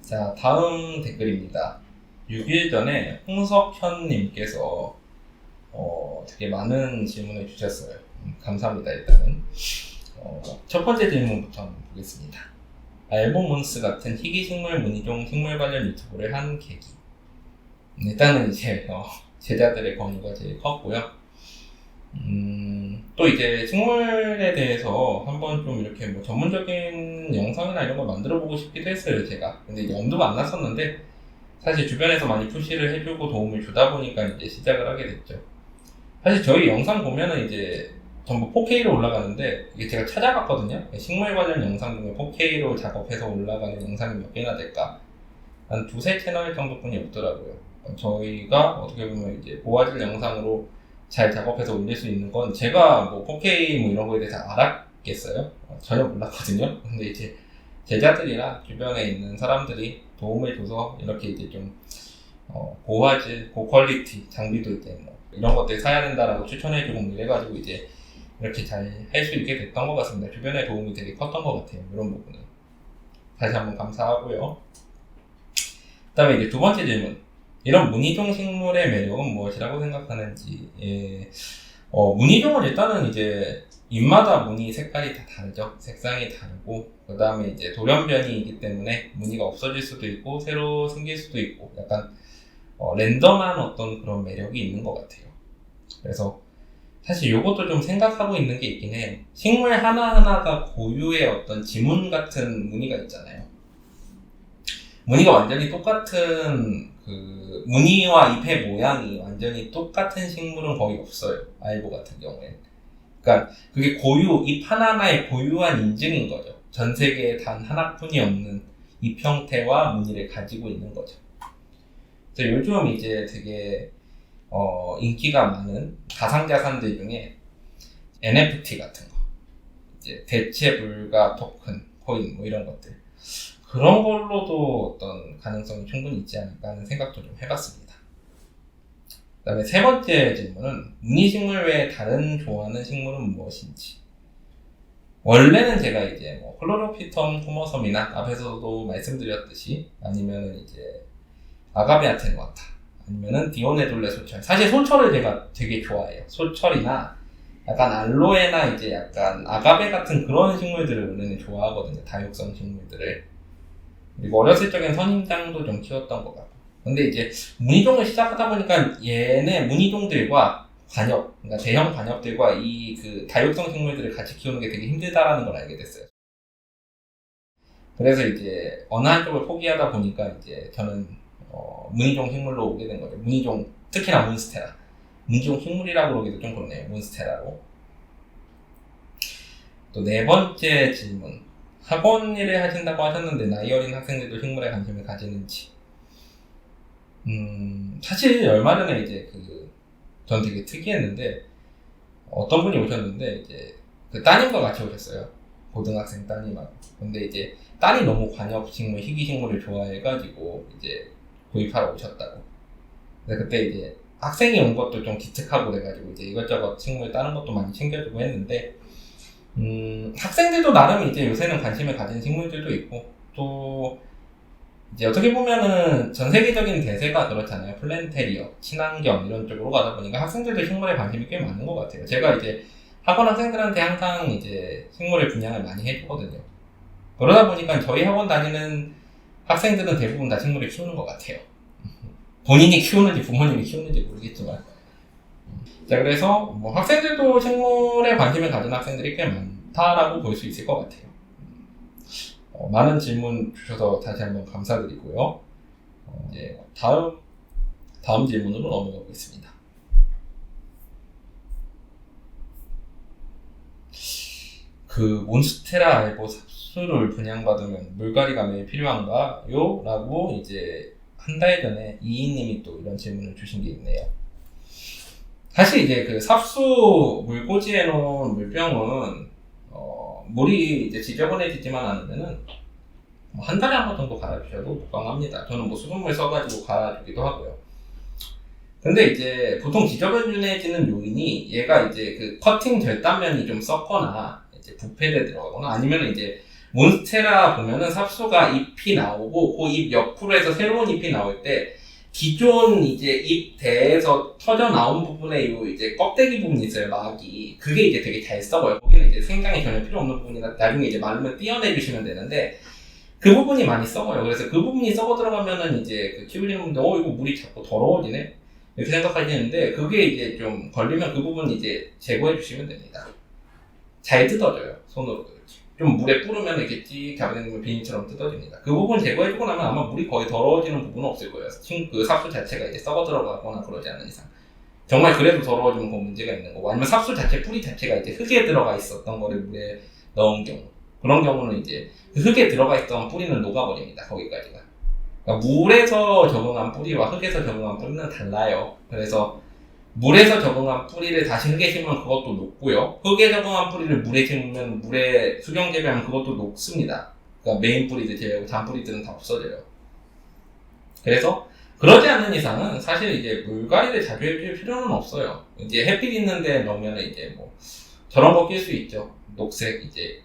자, 다음 댓글입니다. 6일 전에 홍석현님께서 되게 많은 질문을 주셨어요. 감사합니다, 일단은. 첫 번째 질문부터 한번 보겠습니다. 알보몬스 같은 희귀식물 문의종 식물 관련 유튜브를 한 계기. 일단은 이제 제자들의 권유가 제일 컸고요. 또 이제 식물에 대해서 한번 좀 이렇게 뭐 전문적인 영상이나 이런 걸 만들어 보고 싶기도 했어요, 제가. 근데 이제 엄두가 안 났었는데, 사실 주변에서 많이 푸시를 해주고 도움을 주다 보니까 이제 시작을 하게 됐죠. 사실 저희 영상 보면은 이제 전부 4K로 올라가는데, 이게 제가 찾아봤거든요. 식물 관련 영상 중에 4K로 작업해서 올라가는 영상이 몇 개나 될까? 한 2-3 채널 정도뿐이 없더라고요. 저희가 어떻게 보면 이제 모아질 영상으로 잘 작업해서 올릴 수 있는 건 제가 뭐 4K 뭐 이런 거에 대해서 알았겠어요? 전혀 몰랐거든요. 근데 이제 제자들이나 주변에 있는 사람들이 도움을 줘서 이렇게 이제 좀 고화질, 고퀄리티 장비도 이제 뭐 이런 것들 사야 된다라고 추천해주고 뭐 이래가지고 이제 이렇게 잘 할 수 있게 됐던 것 같습니다. 주변의 도움이 되게 컸던 것 같아요. 이런 부분은 다시 한번 감사하고요. 그 다음에 이제 두 번째 질문. 이런 무늬종 식물의 매력은 무엇이라고 생각하는지. 무늬종은 일단은 이제 잎마다 무늬 색깔이 다 다르죠. 색상이 다르고, 그 다음에 이제 돌연변이이기 때문에 무늬가 없어질 수도 있고 새로 생길 수도 있고 약간 랜덤한 어떤 그런 매력이 있는 것 같아요. 그래서 사실 이것도 좀 생각하고 있는 게 있긴 해요. 식물 하나하나가 고유의 어떤 지문 같은 무늬가 있잖아요. 무늬가 완전히 똑같은 그 무늬와 잎의 모양이 완전히 똑같은 식물은 거의 없어요. 알보 같은 경우에는. 그러니까 그게 잎 하나하나의 고유한 인증인 거죠. 전 세계에 단 하나뿐이 없는 잎 형태와 무늬를 가지고 있는 거죠. 그래서 요즘 이제 되게 인기가 많은 가상자산들 중에 NFT 같은 거, 이제 대체 불가 토큰, 코인 뭐 이런 것들, 그런 걸로도 어떤 가능성이 충분히 있지 않을까 하는 생각도 좀 해봤습니다. 그 다음에 세 번째 질문은 무늬식물 외에 다른 좋아하는 식물은 무엇인지. 원래는 제가 이제 뭐 클로로피텀 토머섬이나 앞에서도 말씀드렸듯이 아니면은 이제 아가베 아테누아타 아니면은 디오네둘레 소철, 사실 소철을 제가 되게 좋아해요. 소철이나 약간 알로에나 이제 약간 아가베 같은 그런 식물들을 원래는 좋아하거든요. 다육성 식물들을. 그리고 어렸을 적엔 선인장도 좀 키웠던 것 같고. 근데 이제 무늬종을 시작하다 보니까 얘네 무늬종들과 관엽, 그러니까 대형 관엽들과 이 그 다육성 식물들을 같이 키우는 게 되게 힘들다라는 걸 알게 됐어요. 그래서 이제 어느 한쪽을 포기하다 보니까 이제 저는 무늬종 식물로 오게 된 거죠. 무늬종, 특히나 몬스테라. 무늬종 식물이라고 그러기도 좀 그러네요. 몬스테라로. 또 네 번째 질문. 학원 일을 하신다고 하셨는데 나이 어린 학생들도 식물에 관심을 가지는지. 사실 얼마 전에 이제 전 되게 특이했는데 어떤 분이 오셨는데 이제 그 따님과 같이 오셨어요. 고등학생 따님하고. 근데 이제 딸이 너무 관엽식물, 희귀식물을 좋아해가지고 이제 구입하러 오셨다고. 근데 그때 이제 학생이 온 것도 좀 기특하고 그래가지고 이제 이것저것 식물 다른 것도 많이 챙겨주고 했는데 학생들도 나름 이제 요새는 관심을 가진 식물들도 있고, 또 이제 어떻게 보면은 전 세계적인 대세가 그렇잖아요. 플랜테리어, 친환경 이런 쪽으로 가다 보니까 학생들도 식물에 관심이 꽤 많은 것 같아요. 제가 이제 학원 학생들한테 항상 이제 식물의 분양을 많이 해주거든요. 그러다 보니까 저희 학원 다니는 학생들은 대부분 다 식물을 키우는 것 같아요. 본인이 키우는지 부모님이 키우는지 모르겠지만. 자, 그래서 뭐 학생들도 식물에 관심을 가진 학생들이 꽤 많다라고 볼 수 있을 것 같아요. 많은 질문 주셔서 다시 한번 감사드리고요. 이제 다음 질문으로 넘어가 보겠습니다. 그 몬스테라 알보 삽수를 분양받으면 물갈이가 매일 필요한가요? 라고 이제 한 달 전에 이인님이 또 이런 질문을 주신 게 있네요. 사실 이제 그 삽수 물꽂이해 놓은 물병은 물이 이제 지저분해지지만 않으면은 한 달에 한 번 정도 갈아주셔도 무방합니다. 저는 뭐 수돗물 써가지고 갈아주기도 하고요. 근데 이제 보통 지저분해지는 요인이 얘가 이제 그 커팅 절단면이 좀 썩거나 이제 부패돼 들어가거나 아니면 이제 몬스테라 보면은 삽수가 잎이 나오고 그 잎 옆으로 해서 새로운 잎이 나올 때 기존 이제 잎 대에서 터져 나온 부분에 요 이제 껍데기 부분이 있어요, 막이. 그게 이제 되게 잘 썩어요. 거기는 이제 생장이 전혀 필요 없는 부분이나 나중에 이제 마르면 떼어내 주시면 되는데 그 부분이 많이 썩어요. 그래서 그 부분이 썩어 들어가면은 이제 그 키우시는 분들 이거 물이 자꾸 더러워지네? 이렇게 생각하시는데 그게 이제 좀 걸리면 그 부분 이제 제거해 주시면 됩니다. 잘 뜯어져요, 손으로도. 좀 물에 뿌르면 이렇게 찍 잡아내면 비닐처럼 뜯어집니다. 그 부분 제거해주고 나면 아마 물이 거의 더러워지는 부분은 없을 거예요. 그 삽수 자체가 이제 썩어 들어가거나 그러지 않는 이상. 정말 그래도 더러워지면 그 문제가 있는 거고, 아니면 삽수 자체 뿌리 자체가 이제 흙에 들어가 있었던 거를 물에 넣은 경우. 그런 경우는 이제 그 흙에 들어가 있던 뿌리는 녹아버립니다, 거기까지가. 그러니까 물에서 적응한 뿌리와 흙에서 적응한 뿌리는 달라요. 그래서 물에서 적응한 뿌리를 다시 흙에 심으면 그것도 녹고요. 흙에 적응한 뿌리를 물에 심으면 물에 수경 재배하면 그것도 녹습니다. 그러니까 메인 뿌리들 제외하고 잔뿌리들은 다 없어져요. 그래서 그러지 않는 이상은 사실 이제 물갈이를 자주 해줄 필요는 없어요. 이제 햇빛 있는데 넣으면 이제 뭐 저런 거 낄 수 있죠. 녹색 이제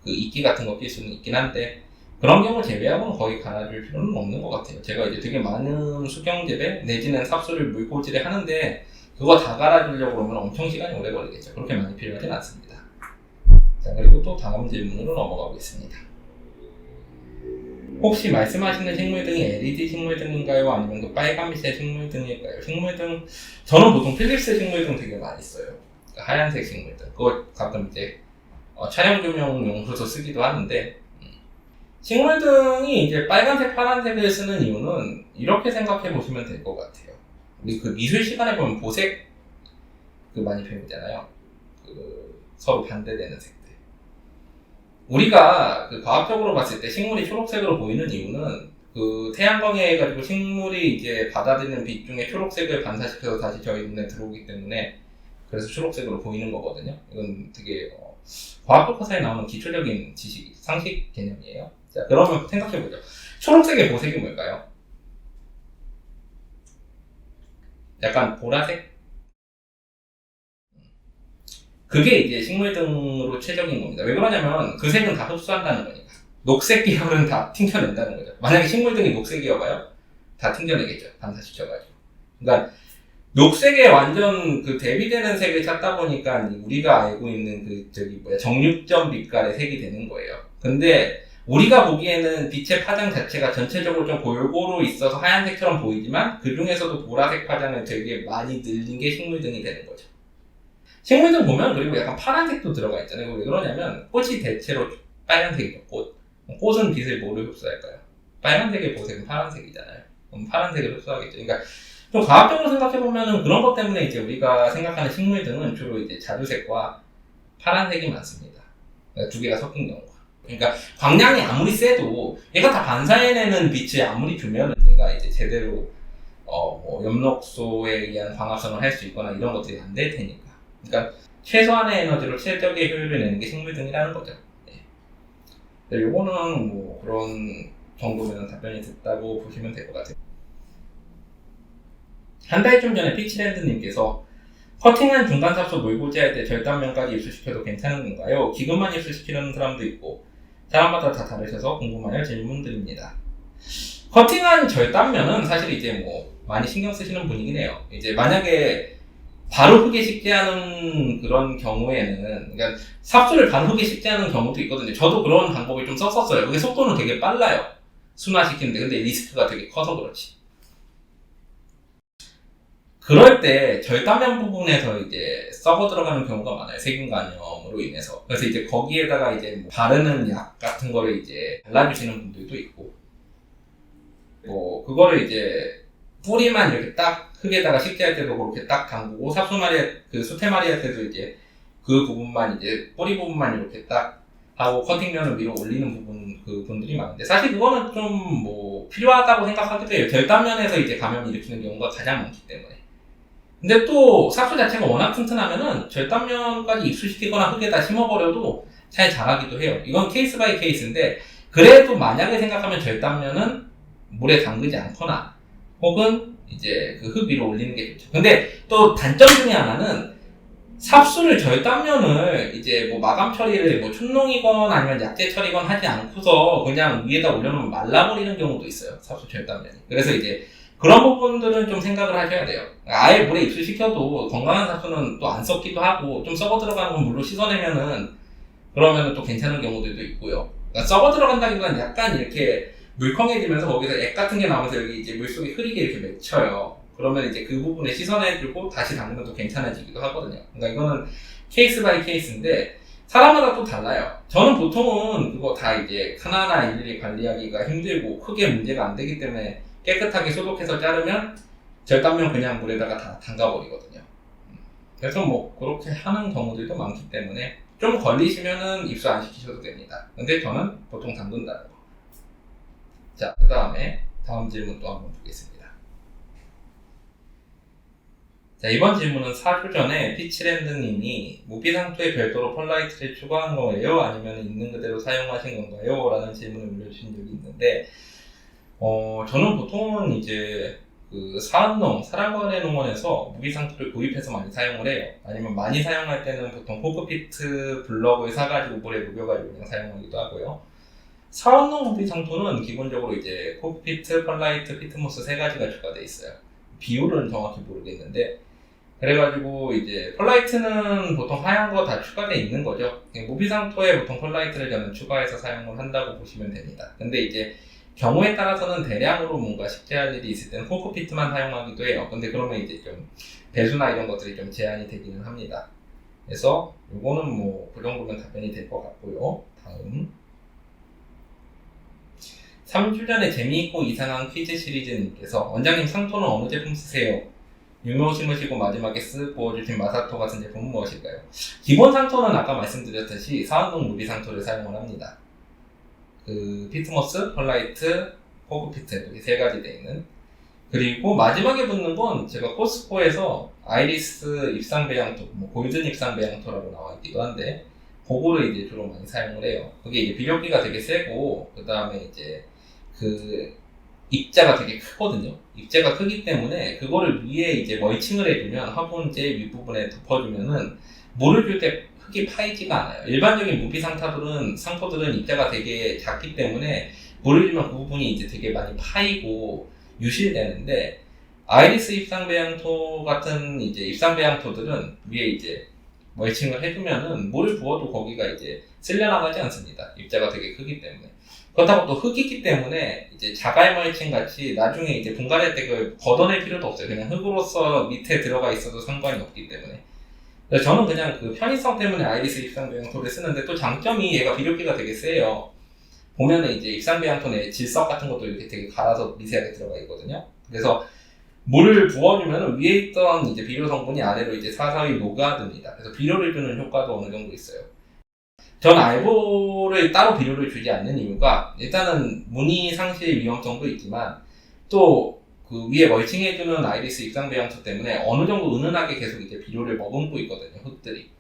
그 이끼 같은 거 낄 수는 있긴 한데 그런 경우 제외하고는 거의 갈아줄 필요는 없는 것 같아요. 제가 이제 되게 많은 수경 재배 내지는 삽수를 물고지를 하는데 그거 다 갈아주려고 그러면 엄청 시간이 오래 걸리겠죠. 그렇게 많이 필요하진 않습니다. 자, 그리고 또 다음 질문으로 넘어가고 있습니다. 혹시 말씀하시는 식물등이 LED 식물등인가요? 아니면 그 빨간빛의 식물등일까요? 식물등, 저는 보통 필립스 식물등 되게 많이 써요. 그러니까 하얀색 식물등. 그거 가끔 이제 촬영 조명용으로도 쓰기도 하는데, 식물등이 이제 빨간색, 파란색을 쓰는 이유는 이렇게 생각해 보시면 될 것 같아요. 우리 그 미술 시간에 보면 보색 그 많이 배우잖아요. 그 서로 반대되는 색들. 우리가 그 과학적으로 봤을 때 식물이 초록색으로 보이는 이유는 그 태양광에 해가지고 식물이 이제 받아들이는 빛 중에 초록색을 반사시켜서 다시 저희 눈에 들어오기 때문에 그래서 초록색으로 보이는 거거든요. 이건 되게 과학 교과서에 나오는 기초적인 지식, 상식 개념이에요. 자, 그러면 생각해보죠. 초록색의 보색이 뭘까요? 약간 보라색? 그게 이제 식물등으로 최적인 겁니다. 왜 그러냐면 그 색은 다 흡수한다는 거니까. 녹색 계열은 다 튕겨낸다는 거죠. 만약에 식물등이 녹색이어봐요? 다 튕겨내겠죠. 반사시켜가지고. 그러니까 녹색에 완전 그 대비되는 색을 찾다 보니까 우리가 알고 있는 그 정육점 빛깔의 색이 되는 거예요. 근데 우리가 보기에는 빛의 파장 자체가 전체적으로 좀 골고루 있어서 하얀색처럼 보이지만 그 중에서도 보라색 파장을 되게 많이 늘린 게 식물등이 되는 거죠. 식물등 보면 그리고 약간 파란색도 들어가 있잖아요. 왜 그러냐면 꽃이 대체로 빨간색이죠. 꽃은 빛을 뭐를 흡수할까요? 빨간색의 보색은 파란색이잖아요. 그럼 파란색을 흡수하겠죠. 그러니까 좀 과학적으로 생각해보면 그런 것 때문에 이제 우리가 생각하는 식물등은 주로 이제 자주색과 파란색이 많습니다. 그러니까 두 개가 섞인 경우가. 그러니까 광량이 아무리 세도 얘가 다 반사해내는 빛을 아무리 주면은 얘가 이제 제대로 뭐 엽록소에 의한 광합성을 할 수 있거나 이런 것들이 안 될 테니까. 그러니까 최소한의 에너지로 최적의 효율을 내는 게 식물등이라는 거죠. 네. 요거는 뭐 그런 정도면 답변이 됐다고 보시면 될 것 같아요. 한 달쯤 전에 피치랜드님께서 커팅한 중간 삽수 물고지 할 때 절단면까지 입수시켜도 괜찮은 건가요? 기금만 입수시키는 사람도 있고 사람마다 다 다르셔서 궁금하여 질문드립니다. 커팅한 절단면은 사실 이제 뭐 많이 신경 쓰시는 분이긴 해요. 이제 만약에 바로 흙에 식재하는 그런 경우에는, 그러니까 삽수를 바로 흙에 식재하는 경우도 있거든요. 저도 그런 방법을 좀 썼었어요. 그게 속도는 되게 빨라요. 순화시키는데. 근데 리스크가 되게 커서 그렇지. 그럴 때 절단면 부분에서 이제 썩어 들어가는 경우가 많아요. 세균 감염으로 인해서. 그래서 이제 거기에다가 이제 뭐 바르는 약 같은 거를 이제 발라주시는 분들도 있고, 뭐 그거를 이제 뿌리만 이렇게 딱 흙에다가 식재할 때도 그렇게 딱 담그고 수태마리 할 때도 이제 그 부분만 이제 뿌리 부분만 이렇게 딱 하고 커팅면을 위로 올리는 분들이 많은데 사실 그거는 좀 뭐 필요하다고 생각하기도 해요. 절단면에서 이제 감염을 일으키는 경우가 가장 많기 때문에. 근데 또 삽수 자체가 워낙 튼튼하면은 절단면까지 입수시키거나 흙에다 심어버려도 잘 자라기도 해요. 이건 케이스 바이 케이스인데 그래도 만약에 생각하면 절단면은 물에 담그지 않거나 혹은 이제 그 흙 위로 올리는 게 좋죠. 근데 또 단점 중에 하나는 삽수를 절단면을 이제 뭐 마감 처리를 뭐 촌농이건 아니면 약재 처리건 하지 않고서 그냥 위에다 올려놓으면 말라버리는 경우도 있어요. 삽수 절단면이. 그래서 이제 그런 부분들은 좀 생각을 하셔야 돼요. 아예 물에 입수시켜도 건강한 삽수는 또 안 썩기도 하고 좀 썩어 들어가는 건 물로 씻어내면은 그러면은 또 괜찮은 경우들도 있고요. 그러니까 썩어 들어간다기보다는 약간 이렇게 물컹해지면서 거기서 액 같은 게 나오면서 여기 이제 물속에 흐리게 이렇게 맺혀요. 그러면 이제 그 부분에 씻어내주고 다시 담그면 또 괜찮아지기도 하거든요. 그러니까 이거는 케이스 바이 케이스인데 사람마다 또 달라요. 저는 보통은 그거 다 이제 하나하나 일일이 관리하기가 힘들고 크게 문제가 안 되기 때문에 깨끗하게 소독해서 자르면 절단면 그냥 물에다가 다 담가버리거든요. 그래서 뭐 그렇게 하는 경우들도 많기 때문에 좀 걸리시면은 입수 안 시키셔도 됩니다. 근데 저는 보통 담근다는 거. 자, 그 다음에 다음 질문 또 한번 보겠습니다. 자, 이번 질문은 4주 전에 피치랜드님이 무비상토에 별도로 펄라이트를 추가한 거예요? 아니면 있는 그대로 사용하신 건가요? 라는 질문을 올려주신 적이 있는데 저는 보통은 이제 그 사은농, 사랑거래 농원에서 무비상토를 구입해서 많이 사용을 해요. 아니면 많이 사용할 때는 보통 코크피트 블럭을 사가지고 물에 녹여가지고 그냥 사용하기도 하고요. 사은농 무비상토는 기본적으로 이제 코크피트, 펄라이트, 피트모스 세 가지가 추가되어 있어요. 비율은 정확히 모르겠는데 그래가지고 이제 펄라이트는 보통 하얀 거 다 추가되어 있는 거죠. 무비상토에 보통 펄라이트를 저는 추가해서 사용을 한다고 보시면 됩니다. 근데 이제 경우에 따라서는 대량으로 뭔가 식재할 일이 있을 때는 코크피트만 사용하기도 해요. 근데 그러면 이제 좀 배수나 이런 것들이 좀 제한이 되기는 합니다. 그래서 요거는 뭐 그 정도면 답변이 될 것 같고요. 다음 3주 전에 재미있고 이상한 퀴즈 시리즈님께서 원장님 상토는 어느 제품 쓰세요? 유명 심으시고 마지막에 쓱 부어주신 마사토 같은 제품은 무엇일까요? 기본 상토는 아까 말씀드렸듯이 사은동 무비 상토를 사용을 합니다. 그 피트모스, 펄라이트, 코크피트 이렇게 세 가지 되어 있는. 그리고 마지막에 붙는 건 제가 코스코에서 아이리스 입상 배양토, 뭐 골든 입상 배양토라고 나와 있기도 한데 그거를 이제 주로 많이 사용을 해요. 그게 이제 비료기가 되게 세고 그 다음에 이제 그 입자가 되게 크거든요. 입자가 크기 때문에 그거를 위에 이제 멀칭을 해주면 화분재 윗부분에 덮어주면은 물을 줄 때 흙이 파이지가 않아요. 일반적인 무비 상토들은 입자가 되게 작기 때문에 물을 주면 그 부분이 이제 되게 많이 파이고 유실되는데 아이리스 입상배양토 같은 이제 입상배양토들은 위에 이제 멀칭을 해주면은 물을 부어도 거기가 이제 쓸려나가지 않습니다. 입자가 되게 크기 때문에. 그렇다고 또 흙이기 때문에 이제 자갈 멀칭 같이 나중에 이제 분갈할 때 그걸 걷어낼 필요도 없어요. 그냥 흙으로서 밑에 들어가 있어도 상관이 없기 때문에. 그래서 저는 그냥 그 편의성 때문에 아이리스 입상배양토를 쓰는데 또 장점이 얘가 비료기가 되게 세요. 보면은 이제 입상배양토에 질석 같은 것도 이렇게 되게 갈아서 미세하게 들어가 있거든요. 그래서 물을 부어주면 위에 있던 이제 비료 성분이 아래로 이제 사사히 녹아듭니다. 그래서 비료를 주는 효과도 어느 정도 있어요. 전 알보를 따로 비료를 주지 않는 이유가 일단은 무늬 상실 위험성도 있지만 또 그 위에 멀칭해주는 아이리스 입상배양토 때문에 어느 정도 은은하게 계속 이제 비료를 머금고 있거든요, 흙들이.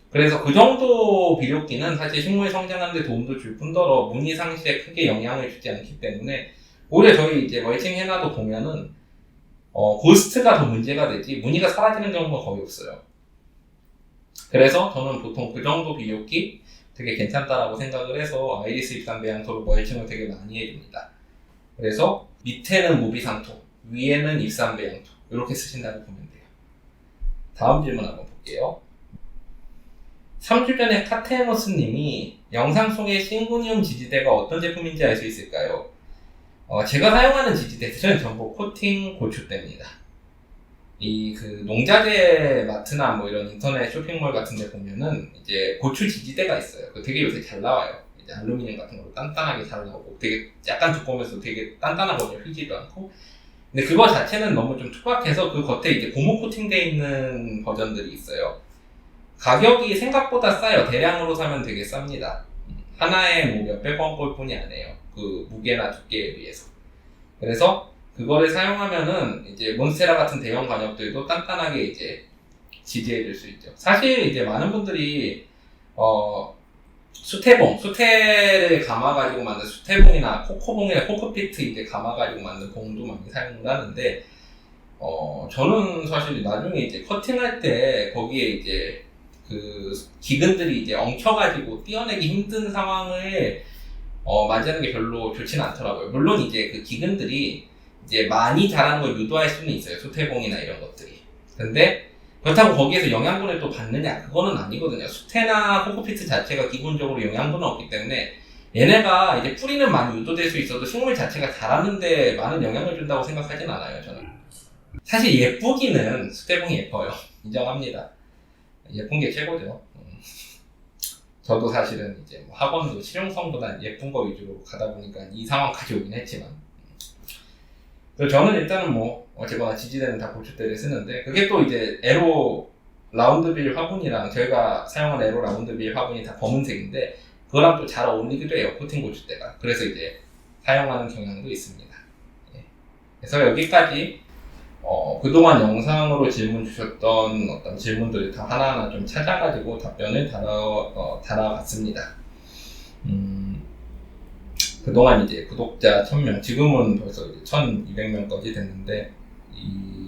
그래서 그 정도 비료기는 사실 식물이 성장하는 데 도움도 줄 뿐더러 무늬 상실에 크게 영향을 주지 않기 때문에 오히려 저희 이제 멀칭 해놔도 보면은 고스트가 더 문제가 되지 무늬가 사라지는 경우가 거의 없어요. 그래서 저는 보통 그 정도 비료기 되게 괜찮다라고 생각을 해서 아이리스 입상배양토로 멀칭을 되게 많이 해줍니다. 그래서 밑에는 무비상토, 위에는 입상배양토 이렇게 쓰신다고 보면 돼요. 다음 질문 한번 볼게요. 3주 전에 카테모스님이 영상 속의 싱고니움 지지대가 어떤 제품인지 알 수 있을까요? 제가 사용하는 지지대들은 전부 코팅 고추대입니다. 이 그 농자재 마트나 뭐 이런 인터넷 쇼핑몰 같은 데 보면은 이제 고추 지지대가 있어요. 그 되게 요새 잘 나와요. 이제 알루미늄 같은 걸로 단단하게 잘 나오고 되게 약간 두꺼우면서 되게 단단하거든요. 휘지도 않고. 근데 그거 자체는 너무 좀 투박해서 그 겉에 이제 고무 코팅되어 있는 버전들이 있어요. 가격이 생각보다 싸요. 대량으로 사면 되게 쌉니다. 하나에 뭐 몇백 원 꼴 뿐이 아니에요. 그 무게나 두께에 비해서. 그래서 그거를 사용하면은 이제 몬스테라 같은 대형 관엽들도 단단하게 이제 지지해 줄 수 있죠. 사실 이제 많은 분들이 수태를 감아가지고 만든 수태봉이나 코코봉이나 코크피트 이제 감아가지고 만든 봉도 많이 사용을 하는데 저는 사실 나중에 이제 커팅할 때 거기에 이제 그 기근들이 이제 엉켜가지고 떼어내기 힘든 상황을 맞이하는 게 별로 좋지는 않더라고요. 물론 이제 그 기근들이 이제 많이 자라는 걸 유도할 수는 있어요. 수태공이나 이런 것들이. 근데 그렇다고 거기에서 영양분을 또 받느냐? 그거는 아니거든요. 수태나 코코피트 자체가 기본적으로 영양분은 없기 때문에 얘네가 이제 뿌리는 많이 유도될 수 있어도 식물 자체가 자라는데 많은 영향을 준다고 생각하진 않아요, 저는. 사실 예쁘기는 수태공이 예뻐요. 인정합니다. 예쁜 게 최고죠. 저도 사실은 이제 뭐 학원도 실용성보다 예쁜 거 위주로 가다 보니까 이 상황까지 오긴 했지만. 그래서 저는 일단은 뭐 어쨌거나 지지대는 다 고추대를 쓰는데 그게 또 이제 에로 라운드빌 화분이랑 저희가 사용한 에로 라운드빌 화분이 다 검은색인데 그거랑 또 잘 어울리기도 해요. 코팅 고추대가. 그래서 이제 사용하는 경향도 있습니다. 예. 그래서 여기까지 그동안 영상으로 질문 주셨던 어떤 질문들을 다 하나하나 좀 찾아가지고 답변을 달아갔습니다. 그동안 이제 구독자 1000명, 지금은 벌써 이제 1200명까지 됐는데,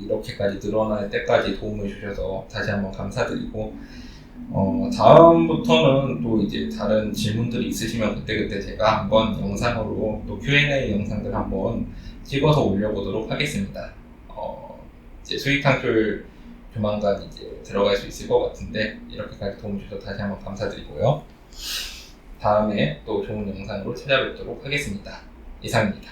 이렇게까지 늘어날 때까지 도움을 주셔서 다시 한번 감사드리고, 다음부터는 또 이제 다른 질문들이 있으시면 그때그때 제가 한번 영상으로 또 Q&A 영상들 한번 찍어서 올려보도록 하겠습니다. 이제 수익 창출 조만간 이제 들어갈 수 있을 것 같은데, 이렇게까지 도움 주셔서 다시 한번 감사드리고요. 다음에 또 좋은 영상으로 찾아뵙도록 하겠습니다. 이상입니다.